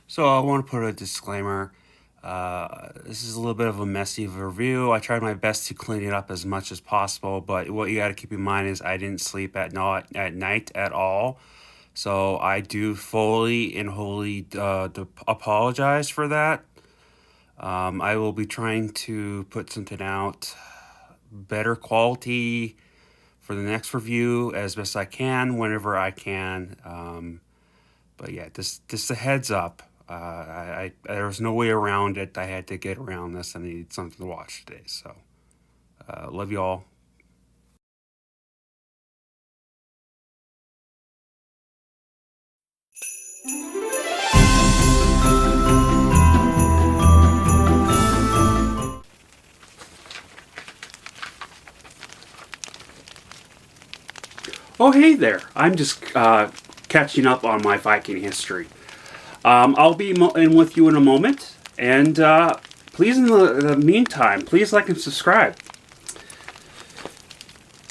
So I want to put a disclaimer. This is a little bit of a messy review. I tried my best to clean it up as much as possible, but what you got to keep in mind is I didn't sleep at night at all. So I do fully and wholly apologize for that. I will be trying to put something out better quality for the next review as best I can whenever I can. But yeah, just a heads up. There was no way around it. I had to get around this. I needed something to watch today. So love you all. Oh hey there! I'm just catching up on my Viking history. I'll be in with you in a moment, and please in the meantime, please like and subscribe.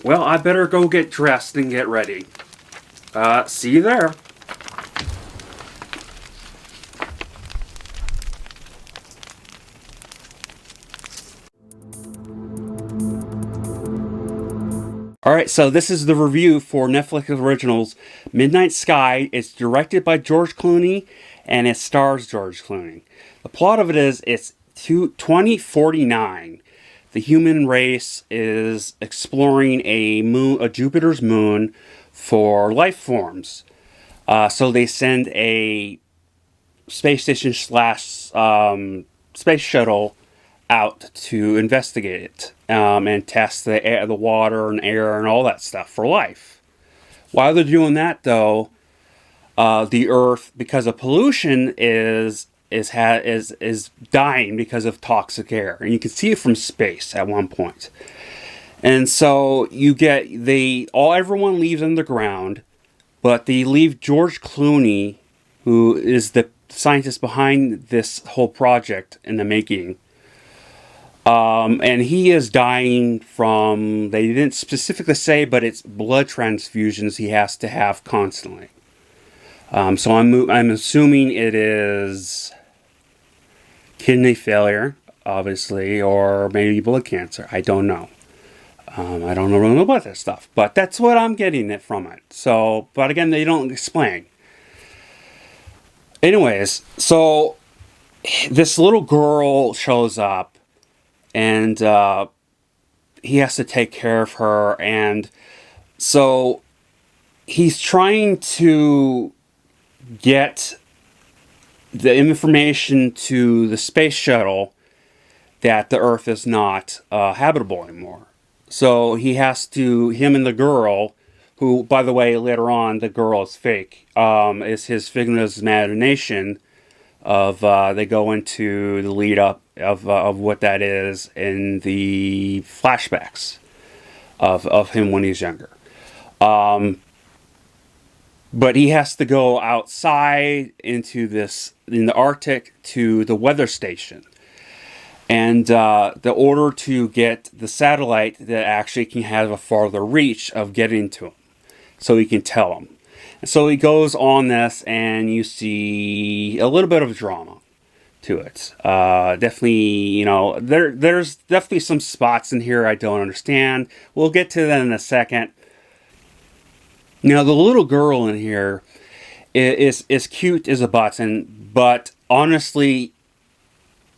Well, I better go get dressed and get ready. See you there. All right, so this is the review for Netflix Originals Midnight Sky. It's directed by George Clooney and it stars George Clooney. The plot of it is it's 2049. The human race is exploring a Jupiter's moon for life forms. So they send a space station slash space shuttle out to investigate it and test the air, the water and air and all that stuff for life. While they're doing that, though, the Earth, because of pollution, is dying because of toxic air, and you can see it from space at one point. And so you get everyone leaves on the ground, but they leave George Clooney, who is the scientist behind this whole project in the making. And he is dying from, they didn't specifically say, but it's blood transfusions he has to have constantly. So I'm assuming it is kidney failure, obviously, or maybe blood cancer. I don't know. I don't really know about that stuff, but that's what I'm getting it from it. So, but again, they don't explain. Anyways, so this little girl shows up and he has to take care of her, and so he's trying to get the information to the space shuttle that the Earth is not habitable anymore. So him and the girl, who, by the way, later on, the girl is fake, is his figment of his imagination. They go into the lead up of what that is in the flashbacks of him when he's younger. But he has to go outside in the Arctic to the weather station. And the order to get the satellite that actually can have a farther reach of getting to him. So he can tell him. And so he goes on this, and you see a little bit of drama to it. Definitely, there's definitely some spots in here I don't understand. We'll get to that in a second. Now, the little girl in here is cute as a button, but honestly,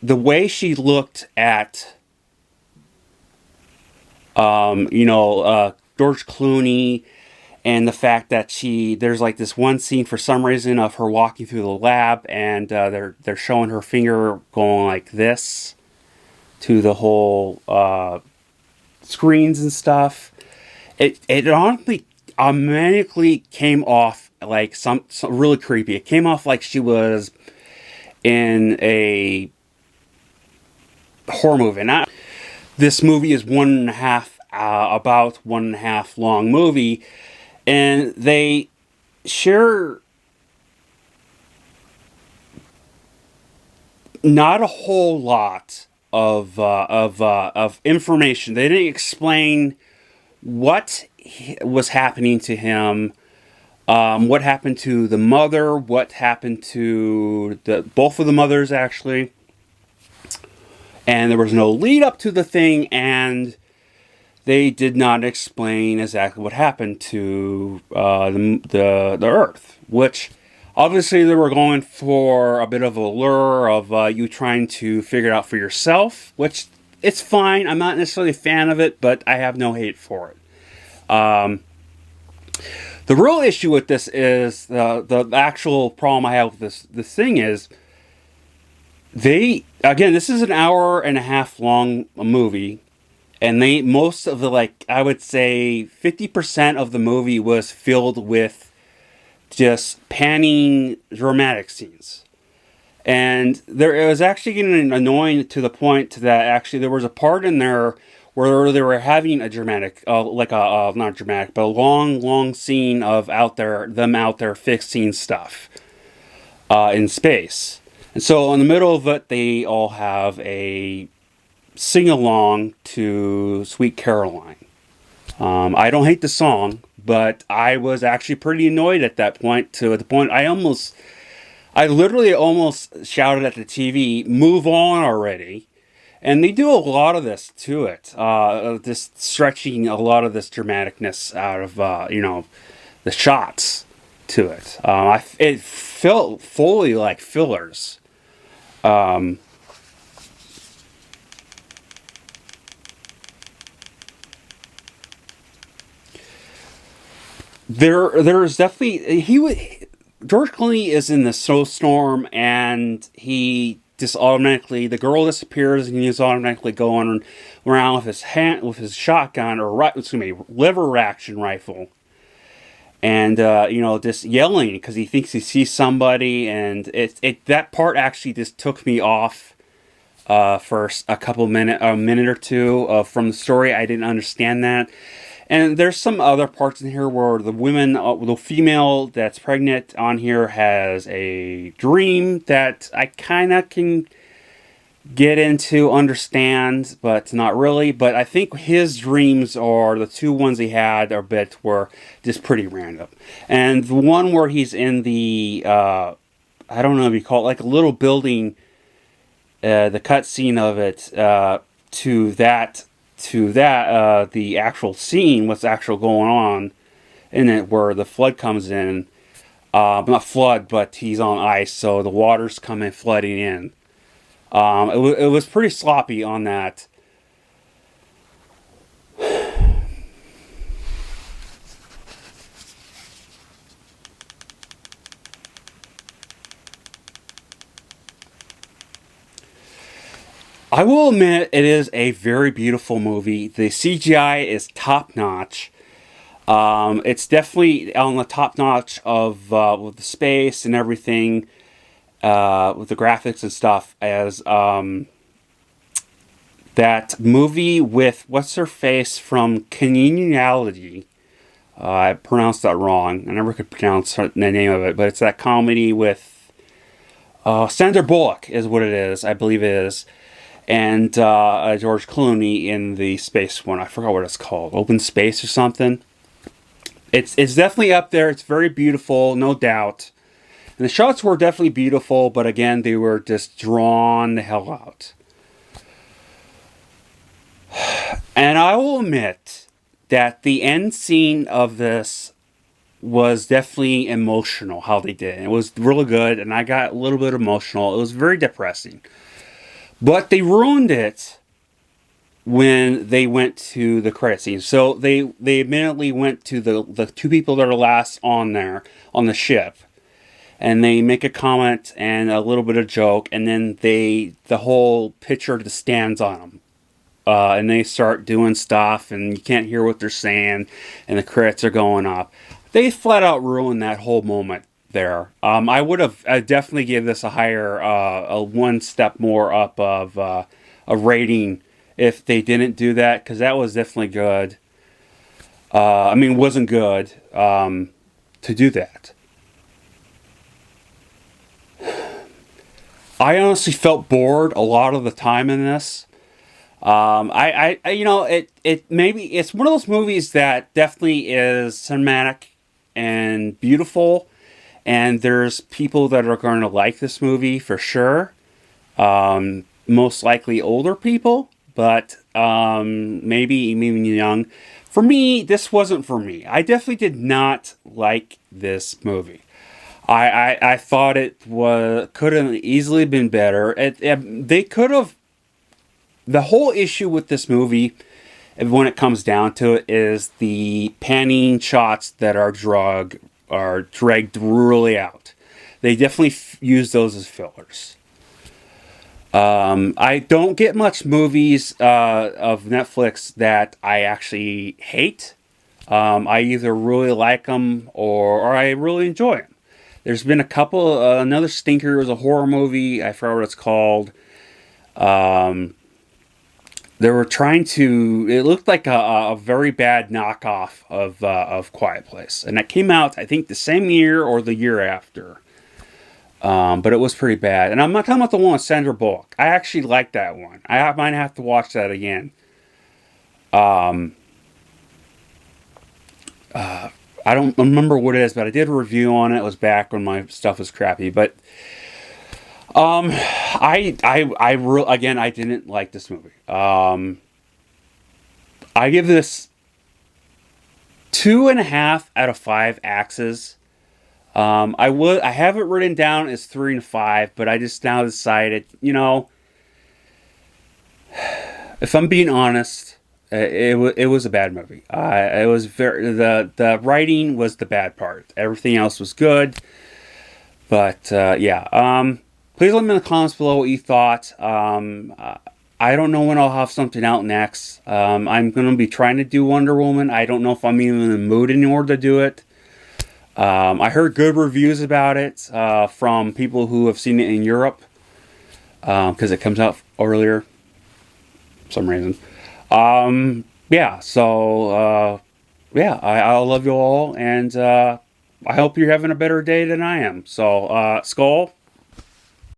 the way she looked at, George Clooney, and the fact that there's like this one scene for some reason of her walking through the lab, and they're showing her finger going like this to the whole screens and stuff. It honestly automatically came off like some really creepy. It came off like she was in a horror movie. Now, this movie is about 1.5 long movie, and they share not a whole lot of information. They didn't explain what was happening to him What happened to the mother? What happened to the both of the mothers actually? And there was no lead up to the thing, and they did not explain exactly what happened to the Earth, which obviously they were going for a bit of a lure of you trying to figure it out for yourself, which it's fine. I'm not necessarily a fan of it, but I have no hate for it. The real issue with this is the actual problem I have with this thing is they again, this is an hour and a half long movie, and they most of the, like, I would say 50% of the movie was filled with just panning dramatic scenes. And there, it was actually getting annoying to the point that actually there was a part in there where they were having a dramatic, like a not dramatic, but a long scene of them out there fixing stuff in space. And so in the middle of it, they all have a sing along to Sweet Caroline. I don't hate the song, but I was actually pretty annoyed at that point. To the point I literally almost shouted at the TV, "Move on already!" And they do a lot of this to it, just stretching a lot of this dramaticness out of the shots to it. It felt fully like fillers. Um, there's definitely George Clooney is in the snowstorm, and he just automatically, the girl disappears, and he's automatically going around with his shotgun, or lever action rifle, and just yelling because he thinks he sees somebody, and that part actually just took me off for a minute or two from the story. I didn't understand that. And there's some other parts in here where the female that's pregnant on here has a dream that I kind of can get into, understand, but not really. But I think his dreams, or the two ones he had, were just pretty random. And the one where he's in the, I don't know if you call it, like a little building, the cutscene of it, the actual scene, what's actually going on in it, where the flood comes in, not flood, but he's on ice, so the water's coming flooding in. It was pretty sloppy on that. I will admit it is a very beautiful movie. The CGI is top notch. It's definitely on the top notch of with the space and everything, with the graphics and stuff. As that movie with what's her face from Congeniality. I pronounced that wrong. I never could pronounce the name of it, but it's that comedy with Sandra Bullock is what it is. I believe it is. And George Clooney in the space one. I forgot what it's called. Open Space or something. It's definitely up there. It's very beautiful, no doubt. And the shots were definitely beautiful, but again, they were just drawn the hell out. And I will admit that the end scene of this was definitely emotional, how they did it. It was really good, and I got a little bit emotional. It was very depressing. But they ruined it when they went to the credit scene. So they immediately went to the two people that are last on there on the ship, and they make a comment and a little bit of joke, and then the whole picture just stands on them, and they start doing stuff, and you can't hear what they're saying, and the credits are going up. They flat out ruined that whole moment there. I would have definitely give this a higher, a one step more up of a rating if they didn't do that, because that was definitely good. Wasn't good to do that. I honestly felt bored a lot of the time in this. It maybe it's one of those movies that definitely is cinematic and beautiful, and there's people that are going to like this movie for sure. Most likely older people, but maybe even young. For me, this wasn't for me. I definitely did not like this movie. I thought it was could have easily been better. They could have. The whole issue with this movie, when it comes down to it, is the panning shots that are dragged really out. They definitely use those as fillers. I don't get much movies of Netflix that I actually hate. I either really like them or I really enjoy them. There's been a couple. Another stinker was a horror movie. I forgot what it's called. They were trying to. It looked like a very bad knockoff of Quiet Place, and that came out I think the same year or the year after. But it was pretty bad. And I'm not talking about the one with Sandra Bullock. I actually like that one. I might have to watch that again. I don't remember what it is, but I did a review on it. It was back when my stuff was crappy. But again, I didn't like this movie. I give this 2.5 out of 5 axes. I have it written down as 3 and 5, but I just now decided, if I'm being honest, it was a bad movie. It was the writing was the bad part. Everything else was good, but yeah. Please let me know in the comments below what you thought. I don't know when I'll have something out next. I'm going to be trying to do Wonder Woman. I don't know if I'm even in the mood anymore to do it. I heard good reviews about it from people who have seen it in Europe because it comes out earlier for some reason. Yeah, so yeah, I love you all, and I hope you're having a better day than I am. So, Skull,